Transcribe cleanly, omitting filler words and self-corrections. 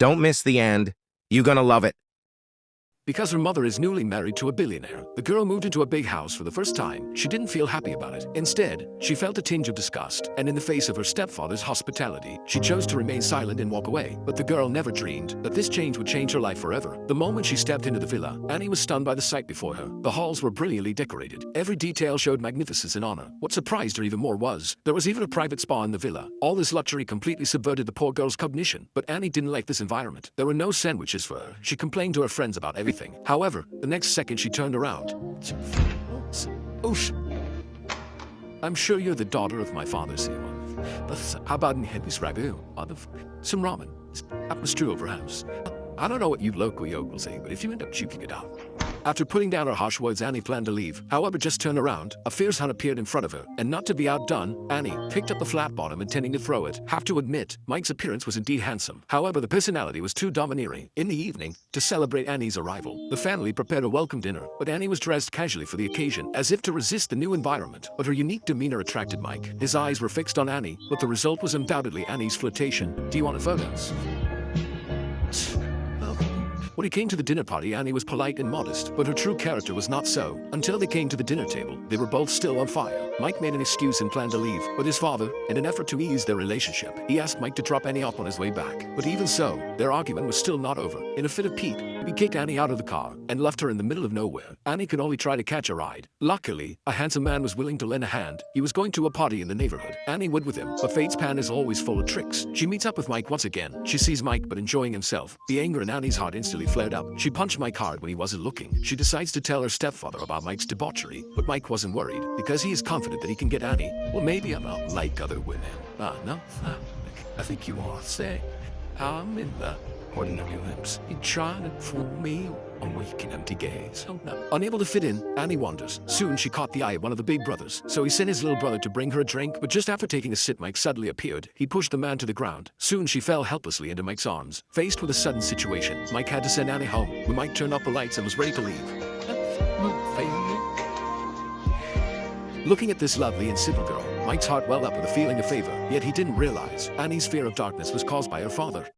Don't miss the end. You're gonna love it. Because her mother is newly married to a billionaire, the girl moved into a big house for the first time. She didn't feel happy about it. Instead, she felt a tinge of disgust, and in the face of her stepfather's hospitality, she chose to remain silent and walk away. But the girl never dreamed that this change would change her life forever. The moment she stepped into the villa, Annie was stunned by the sight before her. The halls were brilliantly decorated. Every detail showed magnificence and honor. What surprised her even more was, there was even a private spa in the villa. All this luxury completely subverted the poor girl's cognition. But Annie didn't like this environment. There were no sandwiches for her. She complained to her friends about everything. However, the next second she turned around. Oosh. I'm sure you're the daughter of my father, Simon. But how about in Henry's ragu? Some ramen. Atmosphere over house. I don't know what you local yokels say, but if you end up puking it out. After putting down her harsh words, Annie planned to leave. However, just turned around, a fierce hun appeared in front of her, and not to be outdone, Annie picked up the flat bottom intending to throw it. Have to admit, Mike's appearance was indeed handsome. However, the personality was too domineering. In the evening, to celebrate Annie's arrival, the family prepared a welcome dinner, but Annie was dressed casually for the occasion, as if to resist the new environment. But her unique demeanor attracted Mike. His eyes were fixed on Annie, but the result was undoubtedly Annie's flirtation. Do you want photos? When he came to the dinner party, Annie was polite and modest, but her true character was not so. Until they came to the dinner table, they were both still on fire. Mike made an excuse and planned to leave, but his father, in an effort to ease their relationship, he asked Mike to drop Annie off on his way back. But even so, their argument was still not over. In a fit of pique, he kicked Annie out of the car and left her in the middle of nowhere. Annie could only try to catch a ride. Luckily, a handsome man was willing to lend a hand. He was going to a party in the neighborhood. Annie would with him, but fate's pan is always full of tricks. She meets up with Mike once again. She sees Mike but enjoying himself. The anger in Annie's heart instantly flared up. She punched Mike hard when he wasn't looking. She decides to tell her stepfather about Mike's debauchery, but Mike wasn't worried because he is confident that he can get Annie. Well, maybe I'm not like other women. No. I think you are. Say, I'm in the ordinary limbs. You trying to fool me or weak and empty gaze? Oh no. Unable to fit in, Annie wanders. Soon she caught the eye of one of the big brothers, so he sent his little brother to bring her a drink, but just after taking a sip, Mike suddenly appeared. He pushed the man to the ground. Soon she fell helplessly into Mike's arms. Faced with a sudden situation, Mike had to send Annie home. When Mike turned off the lights and was ready to leave, looking at this lovely and simple girl, Mike's heart welled up with a feeling of favor, yet he didn't realize Annie's fear of darkness was caused by her father.